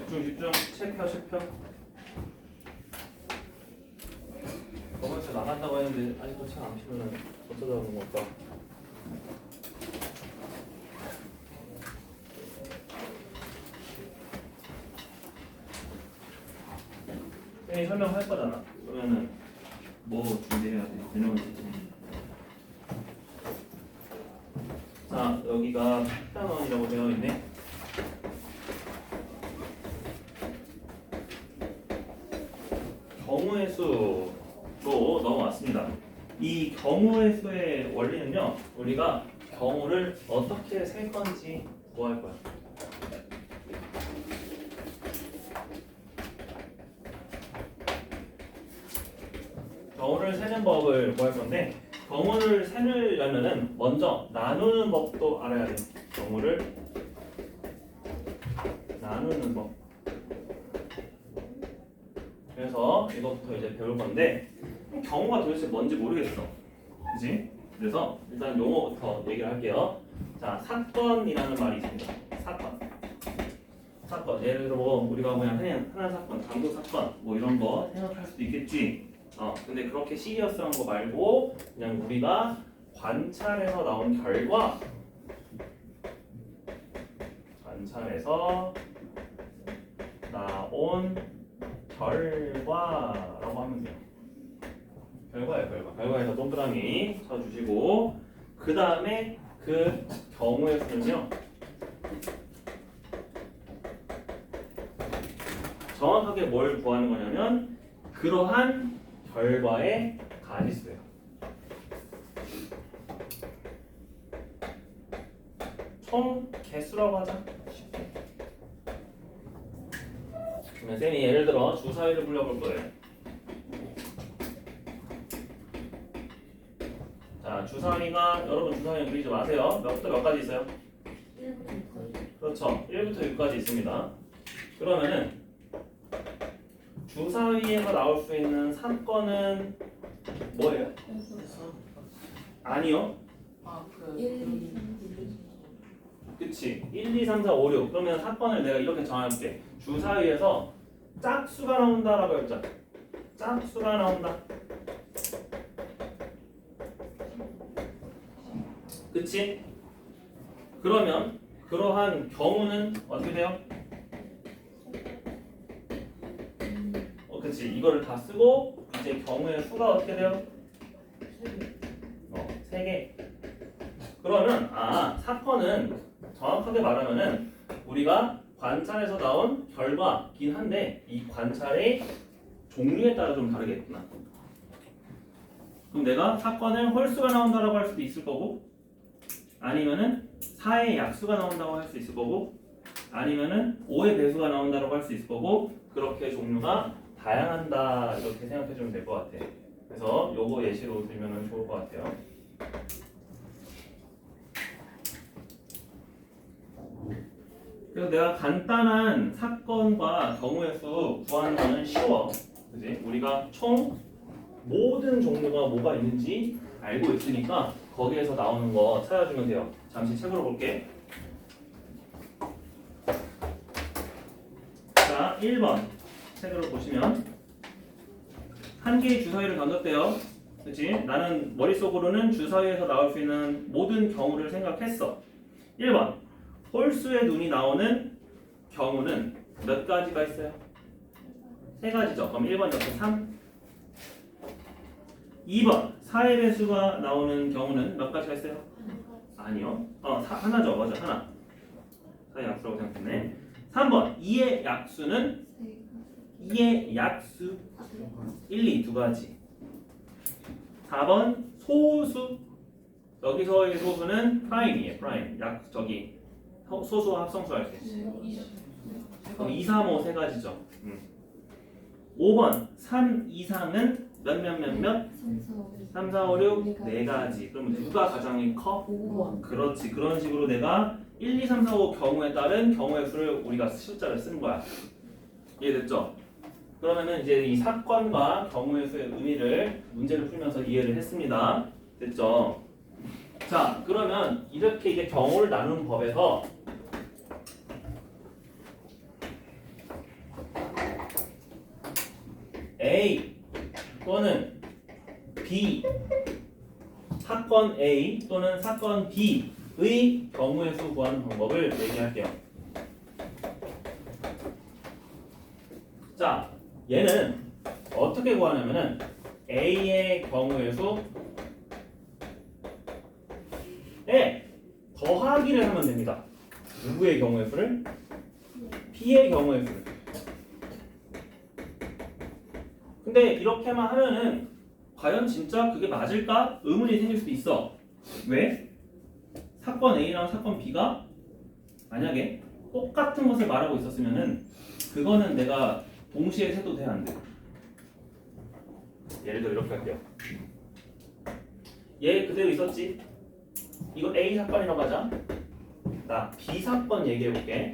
집중. 체크표. 저번에 나간다고 했는데 아직도 책 안 피면은 어쩌다 그런 걸까? 쌤이 설명할 거잖아. 그러면은 뭐 준비해야 돼? 이런 거 있지. 자, 여기가 피아노이라고 되어 있네. 경우의 수로 넘어왔습니다. 이 경우의 수의 원리는요, 우리가 경우를 어떻게 셀 건지 구할 거야. 경우를 세는 법을 구할 건데, 경우를 세려면은 먼저 나누는 법도 알아야 돼. 경우를 나누는 법. 그래서 이것부터 이제 배울 건데, 경우가 도대체 뭔지 모르겠어. 그지? 그래서 일단 용어부터 얘기를 할게요. 자, 사건이라는 말이 있습니다. 사건. 예를 들어 우리가 그냥 하나 사건, 강도 사건 뭐 이런 거 생각할 수도 있겠지. 근데 그렇게 시리어스한 거 말고 그냥 우리가 관찰해서 나온 결과, 관찰해서 나온 결과라고 하면 돼요. 결과예요. 결과에서 동그라미 쳐주시고, 그 다음에 그 경우의 수는요, 정확하게 뭘 구하는 거냐면 그러한 결과의 가지수예요. 총 개수라고 하자. 그러면 쌤이 예를 들어 주사위를 불려볼 거예요. 자, 주사위가, 여러분 주사위 그리지 마세요. 몇부터 몇 가지 있어요? 1부터 6까지. 그렇죠. 1부터 6까지 있습니다. 그러면은 주사위에서 나올 수 있는 사건은 뭐예요? 아니요. 그치. 1, 2, 3, 4, 5, 6. 그러면 사건을 내가 이렇게 정할게. 주사위에서 짝수가 나온다라고 했죠. 짝수가 나온다. 그치? 그러면 그러한 경우는 어떻게 돼요? 그치. 이거를 다 쓰고 이제 경우의 수가 어떻게 돼요? 3개. 그러면 사건은 정확하게 말하면은 우리가 관찰에서 나온 결과긴 한데 이 관찰의 종류에 따라 좀 다르겠구나. 그럼 내가 사건을 홀수가 나온다라고 할 수도 있을 거고, 아니면은 4의 약수가 나온다고 할 수 있을 거고, 아니면은 5의 배수가 나온다라고 할 수 있을 거고, 그렇게 종류가 다양한다 이렇게 생각해 주면 될 것 같아. 그래서 요거 예시로 들면 좋을 것 같아요. 그래서 내가 간단한 사건과 경우의 수 구하는 거는 쉬워. 그지? 우리가 총 모든 종류가 뭐가 있는지 알고 있으니까 거기에서 나오는 거 찾아주면 돼요. 잠시 책으로 볼게. 자, 1번 책으로 보시면 한 개의 주사위를 던졌대요. 그치? 나는 머릿속으로는 주사위에서 나올 수 있는 모든 경우를 생각했어. 1번 홀수의 눈이 나오는 경우는 몇 가지가 있어요? 3가지죠. 그럼 1번 옆에 3. 2번 4의 배수가 나오는 경우는 몇 가지가 있어요? 아니요. 하나죠. 맞아. 하나. 4의 약수라고 생각했네. 3번 2의 약수는 2의 약수 1, 2 두 가지. 4번 소수. 여기서의 소수는 프라임이에요. 프라임. 소수와 합성수 할 때. 그럼 2, 3, 5 세 가지죠. 5번 3 이상은 몇? 3, 4, 5, 6 네 가지. 그럼 누가 가장 커? 5번. 그렇지. 그런 식으로 내가 1, 2, 3, 4, 5 경우에 따른 경우의 수를 우리가 숫자를 쓰는 거야. 이해됐죠? 그러면은 이제 이 사건과 경우의 수의 의미를 문제를 풀면서 이해를 했습니다. 됐죠? 자, 그러면 이렇게 이제 경우를 나누는 법에서 A 또는 B, 사건 A 또는 사건 B의 경우의 수 구하는 방법을 얘기할게요. 자, 얘는 어떻게 구하냐면은 A의 경우의 수에 더하기를 하면 됩니다. 누구의 경우의 수를? B의 경우의 수를. 근데 이렇게만 하면은 과연 진짜 그게 맞을까? 의문이 생길 수도 있어. 왜? 사건 A랑 사건 B가 만약에 똑같은 것을 말하고 있었으면은 그거는 내가 동시에 세도 돼, 안 돼? 예를 들어 이렇게 할게요. 얘 그대로 있었지? 이거 A 사건이라고 하자. 나 B 사건 얘기해 볼게.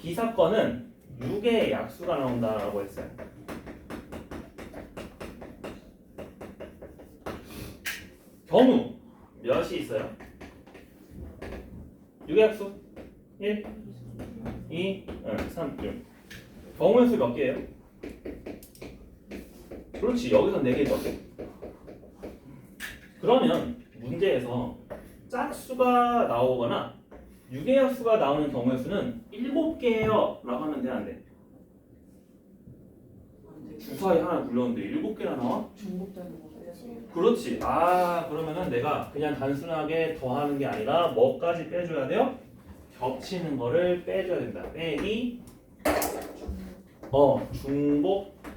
B 사건은 6의 약수가 나온다라고 했어요. 경우 몇이 있어요? 6의 약수 1, 2, 3, 6. 경우의 수 몇 개예요? 그렇지, 여기서 4개죠. 그러면 문제에서 짝수가 나오거나 6의 약수가 나오는 경우의 수는 7개예요 라고 하면 돼, 안 돼? 주사위 하나 굴렸는데 7개나 나와? 중복되는 거죠. 그렇지. 아, 그러면은 내가 그냥 단순하게 더하는 게 아니라 뭐까지 빼줘야 돼요? 겹치는 거를 빼줘야 된다. 빼기 중복된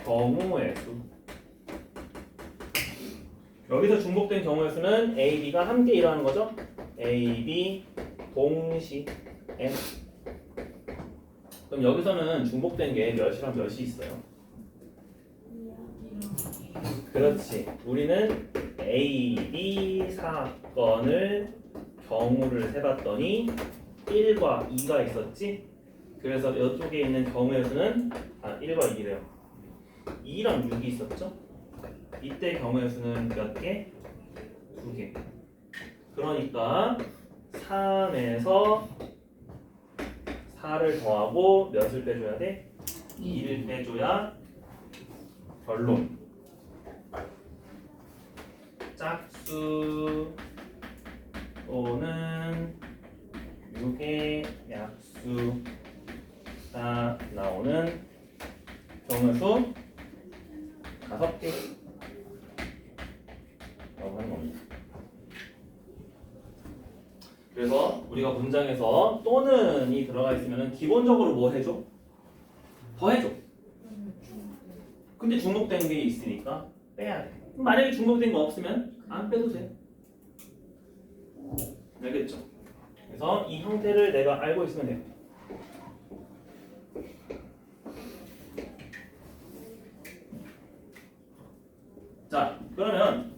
경우의 수. 여기서 중복된 경우의 수는 A, B가 함께 일어나는 거죠. A, B 동시에. 그럼 여기서는 중복된 게 몇이랑 몇이 있어요? 그렇지. 우리는 A, B 사건을 경우를 세봤더니 1과 2가 있었지. 그래서 이쪽에 있는 경우의 수는 1과 2래요. 2랑 6이 있었죠. 이때 경우의 수는 몇 개? 2개. 그러니까 3에서 4를 더하고 몇을 빼줘야 돼? 2를 빼줘야 결론. 짝수 또는 6의 약수가 나오는 경우의 수 5개 라고 하는 겁니다. 그래서 우리가 문장에서 또는이 들어가 있으면 기본적으로 뭐 해줘? 더 해줘. 근데 중복된 게 있으니까 빼야 돼. 만약에 중복된 거 없으면 안 빼도 돼. 알겠죠? 그래서 이 형태를 내가 알고 있으면 돼요. 자, 그러면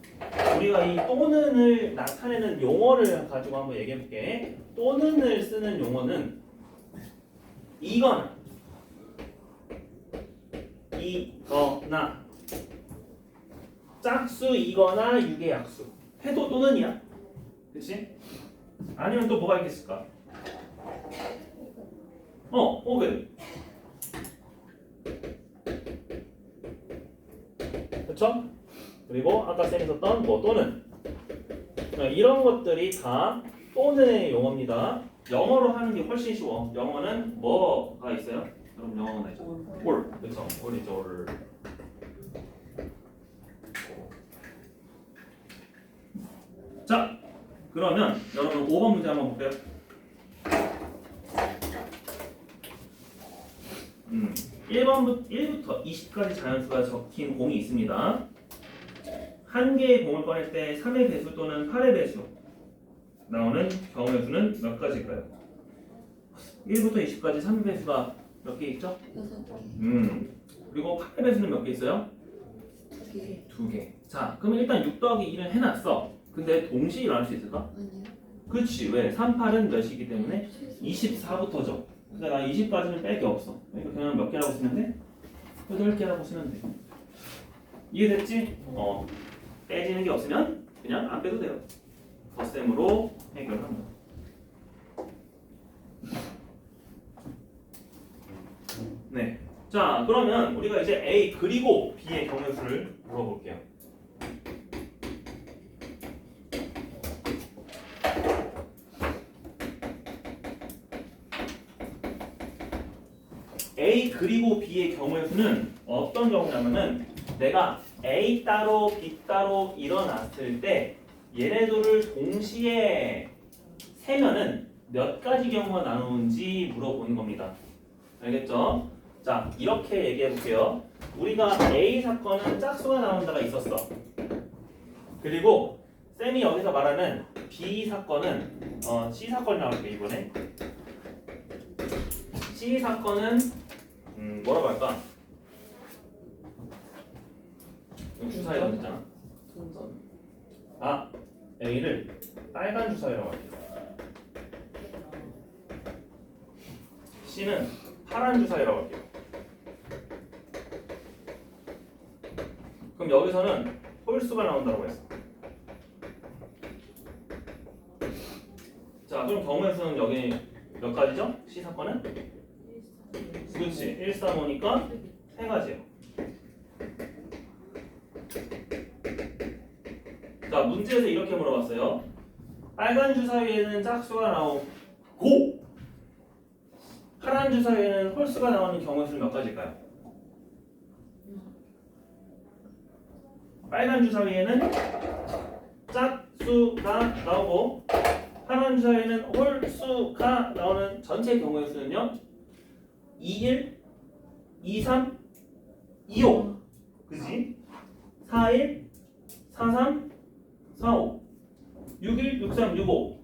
우리가 이 또는을 나타내는 용어를 가지고 한번 얘기해 볼게. 또는을 쓰는 용어는 이거나 짝수이거나 6의 약수 해도 또는이야. 그치? 아니면 또 뭐가 있겠을까? 왜? 그쵸? 그리고 아까 쌤이 썼던 뭐 또는 이런 것들이 다 또는의 용어입니다. 영어로 하는 게 훨씬 쉬워. 영어는 뭐가 있어요? 그럼 영어가 있죠. or. 그쵸? or이죠. or. 자, 그러면 여러분 5번 문제 한번 볼게요. 1부터 20까지 자연수가 적힌 공이 있습니다. 한 개의 공을 꺼낼 때 3의 배수 또는 8의 배수 나오는 경우의 수는 몇 가지일까요? 1부터 20까지 3의 배수가 몇 개 있죠? 6개. 그리고 8의 배수는 몇 개 있어요? 2개. 2개. 자, 그러면 일단 6 더하기 1은 해놨어. 근데 동시에 일어날 수 있을까? 아니요. 그렇지. 왜? 3, 8은 몇이기 때문에 24부터죠. 근데 나 20까지는 뺄 게 없어. 그러니까 그냥 몇 개라고 쓰면 돼? 8개라고 쓰면 돼. 이해됐지? 빼지는 게 없으면 그냥 안 빼도 돼요. 덧셈으로 해결합니다. 자, 그러면 우리가 이제 A 그리고 B의 경우의 수를 물어볼게요. A 그리고 B의 경우의 수는 어떤 경우냐면은 내가 A 따로 B 따로 일어났을 때 얘네들을 동시에 세면은 몇 가지 경우가 나오는지 물어보는 겁니다. 알겠죠? 자, 이렇게 얘기해 볼게요. 우리가 A 사건은 짝수가 나온 데가 있었어. 그리고 쌤이 여기서 말하는 B 사건은 C 사건이 나올게 이번에. C 사건은 뭐라고 할까? 주사위로 했잖아. 동전. 아, A를 빨간 주사위라고 할게요. C는 파란 주사위라고 할게요. 그럼 여기서는 홀수가 나온다고 했어. 자, 그럼 경우의 수는 여기 몇 가지죠? C 사건은? 그렇지. 1, 3, 5니까 3가지예요. 자, 문제에서 이렇게 물어봤어요. 빨간 주사위에는 짝수가 나오고 파란 주사위에는 홀수가 나오는 경우의 수는 몇 가지일까요? 빨간 주사위에는 짝수가 나오고 파란 주사위에는 홀수가 나오는 전체 경우의 수는요? 21, 23, 25 그지? 41, 43, 45 61, 63, 65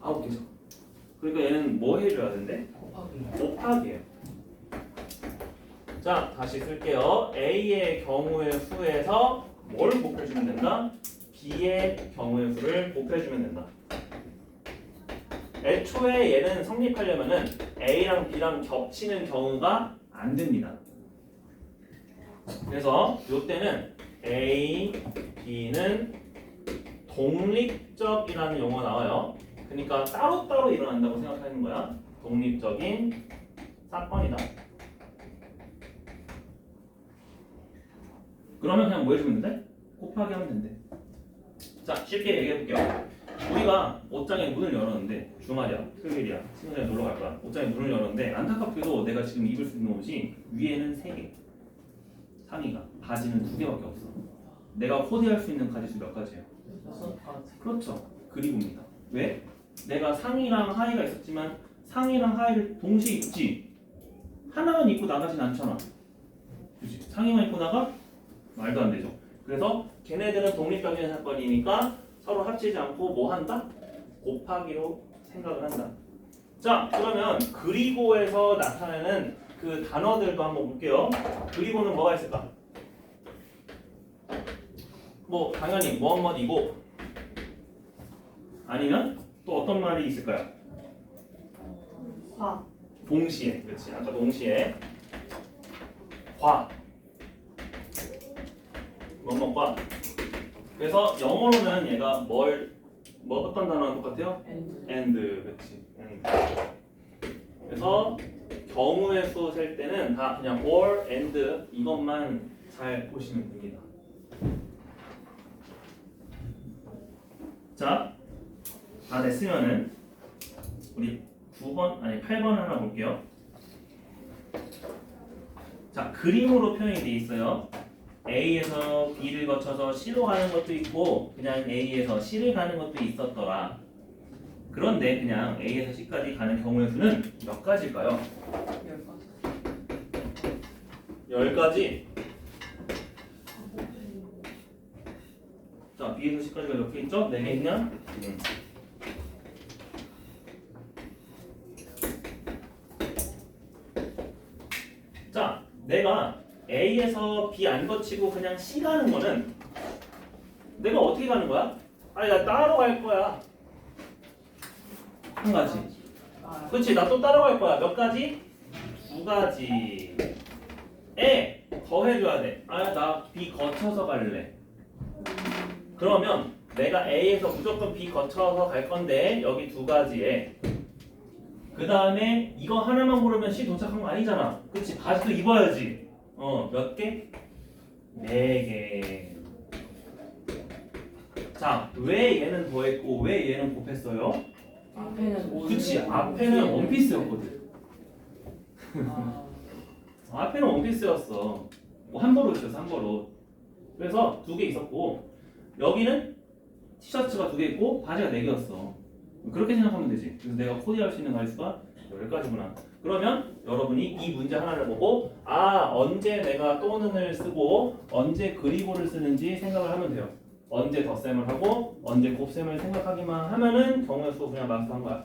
9개죠. 그러니까 얘는 뭐 해줘야 되는데? 곱하기예요. 자, 다시 쓸게요. A의 경우의 수에서 뭘 곱해주면 된다? B의 경우의 수를 곱해주면 된다. 애초에 얘는 성립하려면은 A랑 B랑 겹치는 경우가 안 됩니다. 그래서 이때는 A, B는 독립적이라는 용어가 나와요. 그러니까 따로따로 일어난다고 생각하는 거야. 독립적인 사건이다. 그러면 그냥 뭐 해주면 돼? 곱하기 하면 된대. 자, 쉽게 얘기해 볼게요. 우리가 옷장에 문을 열었는데 주말이야, 토요일이야, 친구들이랑 놀러 갈 거야. 옷장에 문을 열었는데 안타깝게도 내가 지금 입을 수 있는 옷이 위에는 3개, 상의가, 바지는 2개밖에 없어. 내가 코디할 수 있는 가지수 몇 가지예요? 6가지. 그렇죠. 그리고입니다. 왜? 내가 상의랑 하의가 있었지만 상의랑 하의를 동시에 입지. 하나만 입고 나가진 않잖아. 그렇지? 상의만 입고 나가? 말도 안 되죠. 그래서 걔네들은 독립적인 사건이니까 서로 합치지 않고 뭐 한다? 곱하기로 생각을 한다. 자, 그러면 그리고에서 나타내는 그 단어들도 한번 볼게요. 그리고는 뭐가 있을까? 뭐 당연히 뭐뭐이고 아니면 또 어떤 말이 있을까요? 화. 동시에. 그렇지. 아까 동시에 과 뭐뭐과. 그래서 영어로는 얘가 뭐 어떤 단어랑 똑같아요? and. 그렇지. and. 그래서 경우의 수 셀 때는 다 그냥 or and 이것만 잘 보시면 됩니다. 자, 다 됐으면은 우리 9번 아니 8번 하나 볼게요. 자, 그림으로 표현이 돼 있어요. A에서 B를 거쳐서 C로 가는 것도 있고 그냥 A에서 C를 가는 것도 있었더라. 그런데 그냥 A에서 C까지 가는 경우의 수는 몇 가지일까요? 10가지. 자, B에서 C까지가 몇 개 있죠? 4개 있냐? 자, 내가 A에서 B 안 거치고 그냥 C 가는 거는 내가 어떻게 가는 거야? 아니, 나 따로 갈 거야. 한 가지. 그렇지, 나 또 따로 갈 거야. 몇 가지? 2가지에 더 해줘야 돼. 아, 나 B 거쳐서 갈래. 그러면 내가 A에서 무조건 B 거쳐서 갈 건데 여기 2가지에 그 다음에 이거 하나만 고르면 C 도착한 거 아니잖아. 그치? 바지도 입어야지. 몇 개? 4개. 자, 왜 얘는 더했고 왜 얘는 곱했어요? 앞에는 그치? 앞에는 원피스였거든. 앞에는 원피스였어. 뭐 한 벌로 있었어, 한 벌로. 그래서 2개 있었고 여기는 티셔츠가 2개 있고 바지가 4개였어. 그렇게 생각하면 되지. 그래서 내가 코디할 수 있는 가지수가 10가지구나. 그러면 여러분이 이 문제 하나를 보고 언제 내가 또는을 쓰고 언제 그리고를 쓰는지 생각을 하면 돼요. 언제 덧셈을 하고 언제 곱셈을 생각하기만 하면은 경우의 수 그냥 마스터한 거야.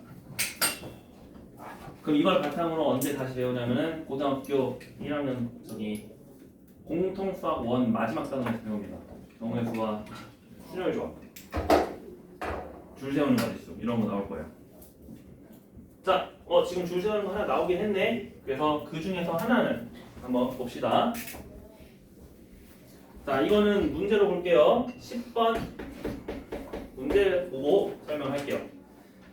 그럼 이걸 바탕으로 언제 다시 배우냐면은 고등학교 1학년 공통수학 1 마지막 단원에서 배웁니다. 경우의 수와 순열 조합, 줄 세우는 가지수 이런 거 나올 거예요. 자, 지금 줄 세우는 거 하나 나오긴 했네. 그래서 그 중에서 하나는 한번 봅시다. 자, 이거는 문제로 볼게요. 10번 문제 보고 설명할게요.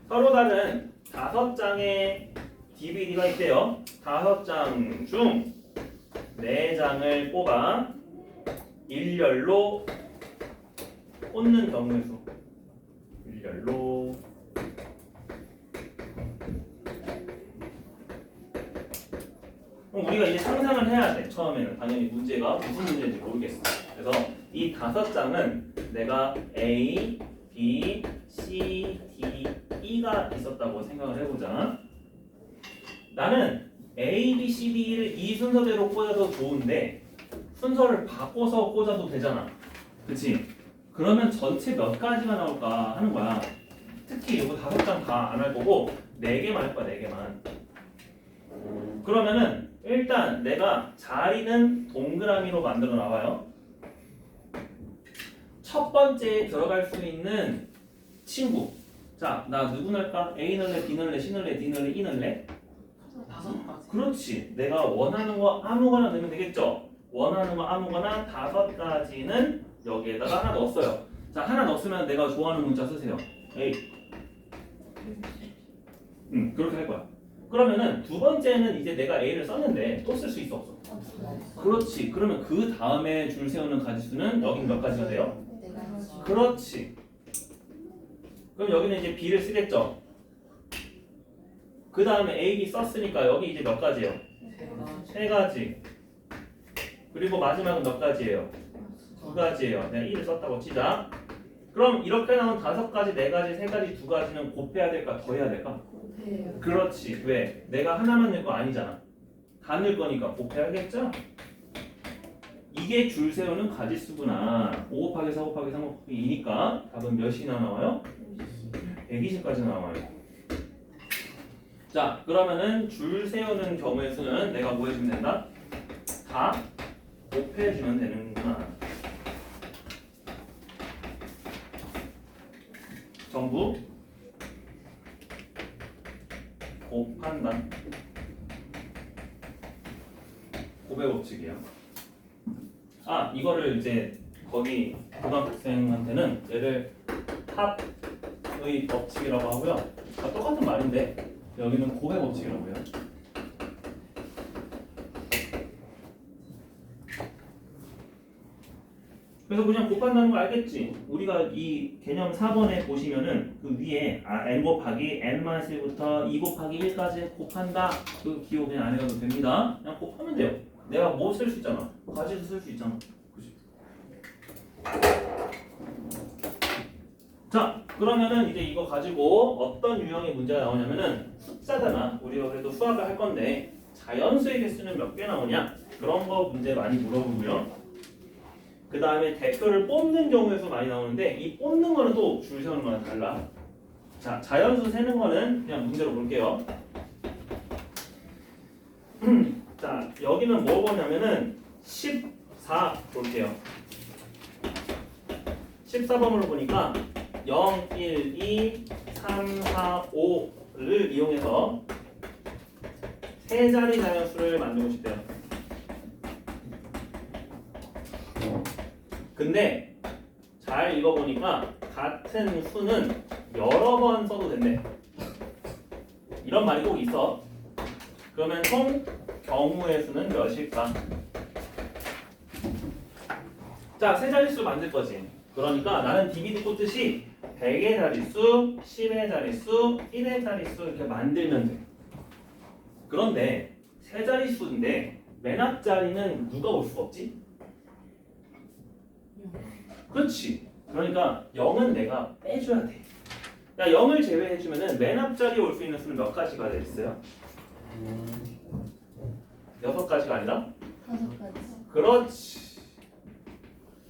서로 다른 5장의 DVD가 있대요. 5장 중 4장을 뽑아 일렬로 꽂는 경우의 수. 일렬로 그럼 우리가 이제 상상을 해야 돼. 처음에는 당연히 문제가 무슨 문제인지 모르겠어. 그래서 이 5장은 내가 A, B, C, D, E가 있었다고 생각을 해보자. 나는 A, B, C, D를 이 순서대로 꽂아도 좋은데 순서를 바꿔서 꽂아도 되잖아. 그치? 그러면 전체 몇 가지가 나올까 하는 거야. 특히 이거 5장 다 안 할 거고 4개만 할 거야. 4개만. 그러면은 일단 내가 자리는 동그라미로 만들어 나와요. 첫 번째에 들어갈 수 있는 친구. 자, 나 누구 넣을까? A 넣을래, B 넣을래, C 넣을래, D 넣을래, E 넣을래? 5가지. 그렇지. 내가 원하는 거 아무거나 넣으면 되겠죠? 원하는 거 아무거나 5가지는 여기에다가 하나 넣었어요. 자, 하나 넣었으면 내가 좋아하는 문자 쓰세요. A. 그렇게 할 거야. 그러면은 두 번째는 이제 내가 A를 썼는데 또 쓸 수 있어 없어? 그렇지. 그러면 그 다음에 줄 세우는 가지수는 여긴 몇 가지가 돼요? 그렇지. 그럼 여기는 이제 B를 쓰겠죠? 그 다음에 A, B 썼으니까 여기 이제 몇 가지예요? 3가지. 그리고 마지막은 몇 가지예요? 2가지예요. 내가 1을 썼다고 치자. 그럼 이렇게 나온 5가지, 4가지, 3가지, 2가지는 곱해야 될까? 더해야 될까? 그렇지. 왜? 내가 하나만 넣을 거 아니잖아. 다 넣을 거니까 곱해야겠죠? 이게 줄 세우는 가지수구나. 5 곱하기 4 곱하기 3 곱하기 2니까 답은 몇이나 나와요? 120까지 나와요. 자, 그러면은 줄 세우는 경우의 수는 내가 뭐 해주면 된다? 다 곱해주면 되는구나. 전부 곱한다. 곱의 법칙이에요. 이거를 이제 거기 고등학생한테는 얘를 합의 법칙이라고 하고요. 똑같은 말인데 여기는 곱의 법칙이라고 해요. 그래서 그냥 곱한다는 거 알겠지? 우리가 이 개념 4번에 보시면은 그 위에 n 곱하기 n-1부터 2 곱하기 1까지 곱한다. 그 기호 그냥 안 해도 됩니다. 그냥 곱하면 돼요. 내가 뭐 쓸 수 있잖아. 가지수 쓸 수 있잖아. 그치? 자, 그러면은 이제 이거 가지고 어떤 유형의 문제가 나오냐면은 숫자잖아. 우리가 그래도 수학을 할 건데 자연수의 개수는 몇 개 나오냐? 그런 거 문제 많이 물어보고요. 그 다음에 대표를 뽑는 경우에서 많이 나오는데 이 뽑는 거는 또 줄 세우는 거랑 달라. 자, 자연수 세는 거는 그냥 문제로 볼게요. 자, 여기는 뭐 보냐면은 14 볼게요. 14번으로 보니까 0, 1, 2, 3, 4, 5를 이용해서 세 자리 자연수를 만들고 싶대요. 근데 잘 읽어보니까 같은 수는 여러 번 써도 된대. 이런 말이 꼭 있어. 그러면 총 경우의 수는 몇일까? 자, 세 자릿수 만들 거지. 그러니까 나는 DVD 꽂듯이 100의 자릿수, 10의 자릿수, 1의 자릿수 이렇게 만들면 돼. 그런데 세 자릿수인데 맨 앞자리는 누가 올 수가 없지? 그렇지. 그러니까 0은 내가 빼줘야 돼. 야, 0을 제외해주면은 맨 앞자리에 올 수 있는 수는 몇 가지가 있어요? 6가지가 아니라? 5가지. 그렇지.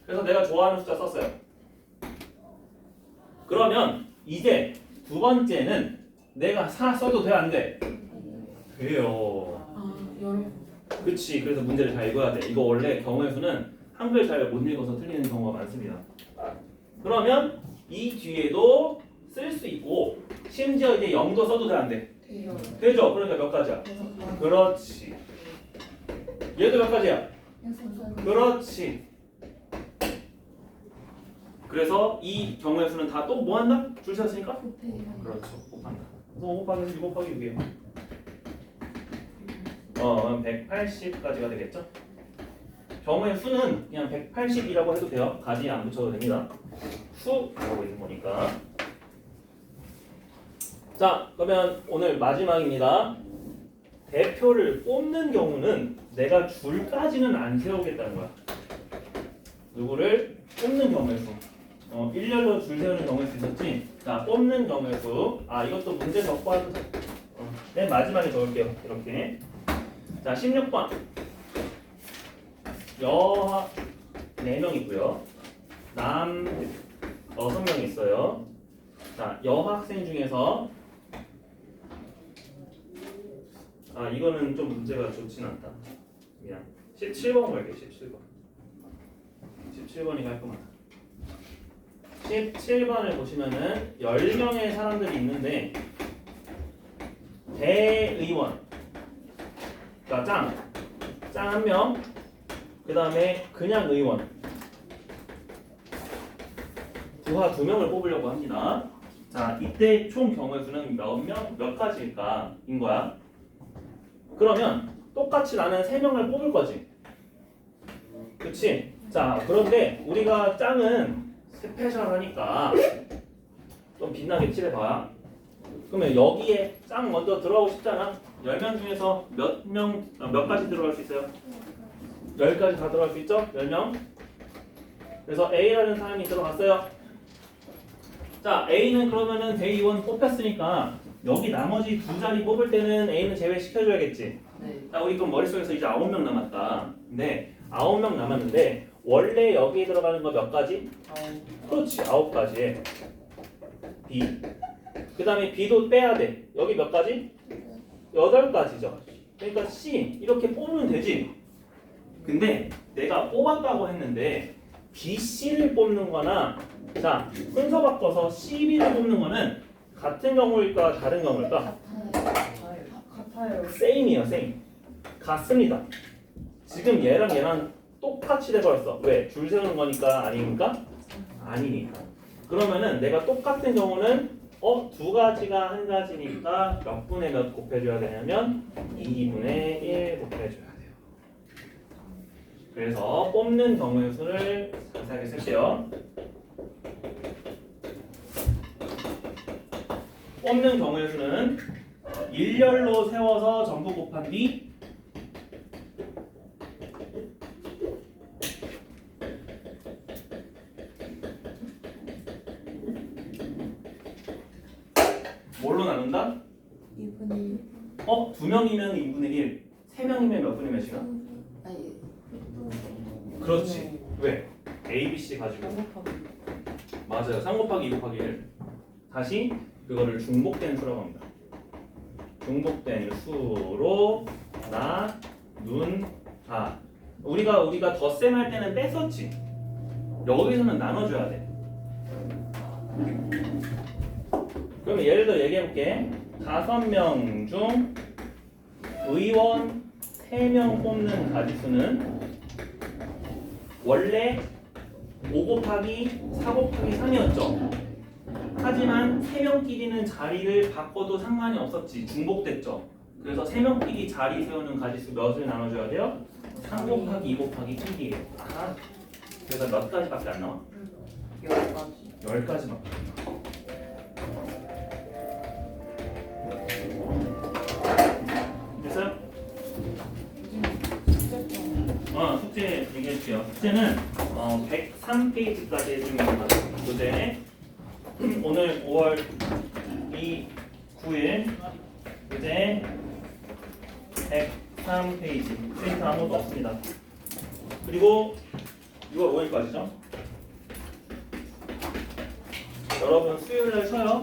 그래서 내가 좋아하는 숫자 썼어요. 그러면 이제 두 번째는 내가 하나 써도 돼, 안 돼? 돼요. 아, 여러. 그치. 그래서 문제를 잘 읽어야 돼. 이거 원래 경우의 수는 한글 잘 못 읽어서 틀리는 경우가 많습니다. 그러면 이 뒤에도 쓸 수 있고 심지어 이제 0도 써도 돼, 안 돼? 돼요. 되죠? 그러니까 몇 가지야? 6가지. 그렇지. 얘도 몇 가지야? 6가지. 그렇지. 그래서 이 경우의 수는 다 또 뭐 한다? 줄 세웠으니까? 곱해기하기. 그렇죠. 곱한다. 그래서 5 곱하기 6 곱하기 6이에요. 180까지가 되겠죠? 경우의 수는 그냥 180이라고 해도 돼요. 가지 안 붙여도 됩니다. 수라고 있는 거니까. 자, 그러면 오늘 마지막입니다. 대표를 뽑는 경우는 내가 줄까지는 안 세우겠다는 거야. 누구를 뽑는 경우의 수. 일렬로 줄 세우는 경우일 수 있었지. 자, 뽑는 경우의 수. 아, 이것도 문제 적고 하도 맨 마지막에 적을게요. 이렇게. 자, 16번. 여학 4명 있고요. 남 6명 있어요. 자, 여학생 중에서 아, 이거는 좀 문제가 좋진 않다. 그냥 17번 갈게요. 17번. 17번이 깔끔하다. 17번을 보시면은 10명의 사람들이 있는데 대의원, 그러니까 짱 1명, 그 다음에 그냥 의원 부하 2명을 뽑으려고 합니다. 자, 이때 총 경우의 수는 몇 가지일까? 인 거야. 그러면 똑같이 나는 3명을 뽑을 거지. 그치? 자, 그런데 우리가 짱은 스페셜하니까 좀 빛나게 칠해봐. 그러면 여기에 짱 먼저 들어가고 싶잖아. 10명 중에서 몇 가지 들어갈 수 있어요? 10가지 다 들어갈 수 있죠? 10명. 그래서 A라는 사람이 들어갔어요. 자, A는 그러면은 대의원 뽑혔으니까 여기 나머지 2자리 뽑을 때는 A는 제외시켜줘야겠지. 네. 자, 우리 그럼 머릿속에서 이제 9명 남았다. 근데 9명 남았는데 원래 여기에 들어가는 거 몇 가지? 그렇지, 9가지. B. 그 다음에 B도 빼야 돼. 여기 몇 가지? 8가지죠. 그러니까 C 이렇게 뽑으면 되지. 근데 내가 뽑았다고 했는데 B, C를 뽑는 거나 자, 순서 바꿔서 C, B를 뽑는 거는 같은 경우일까 다른 경우일까? 같아요. same이에요, same. 같습니다. 지금 얘랑 똑같이 돼버렸어. 왜? 줄 세우는 거니까 아니니까? 아니니까. 그러면은 내가 똑같은 경우는 2가지가 1가지니까 몇 분의 몇 곱해줘야 되냐면 2분의 1 곱해줘야 돼요. 그래서 뽑는 경우의 수를 자세하게 쓸게요. 뽑는 경우의 수는 일렬로 세워서 전부 곱한 뒤 뭘로 나눈다? 2분의 1. 2명이면 2분의 1, 3명이면 몇 분의 몇이야? 아니, 그렇지. 왜? A, B, C 가지고. 맞아요. 3 곱하기 2 곱하기 1. 다시 그거를 중복된 수라고 합니다. 중복된 수로 나눈다. 우리가 덧셈 할 때는 뺐었지. 여기서는 나눠줘야 돼. 그러면 예를 들어 얘기해볼게. 5명 중 의원 3명 뽑는 가지수는 원래 5 곱하기 4 곱하기 3이었죠. 하지만 3명끼리는 자리를 바꿔도 상관이 없었지. 중복됐죠. 그래서 3명끼리 자리 세우는 가지수 몇을 나눠줘야 돼요? 3 곱하기 2 곱하기 크기예요. 아하. 그래서 몇 가지밖에 안 나와? 10가지. 10가지밖에. 됐어요? 숙제 얘기해줄게요. 숙제는 103페이지까지 해주면 교재 오늘 5월 9일 교재 103페이지 프린트 아무것도 없습니다. 그리고 6월 5일까지죠. 여러분 수요일날 쉬어요.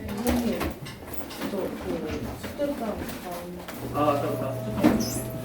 선생님, 저그 숙제장 다음. 맞다.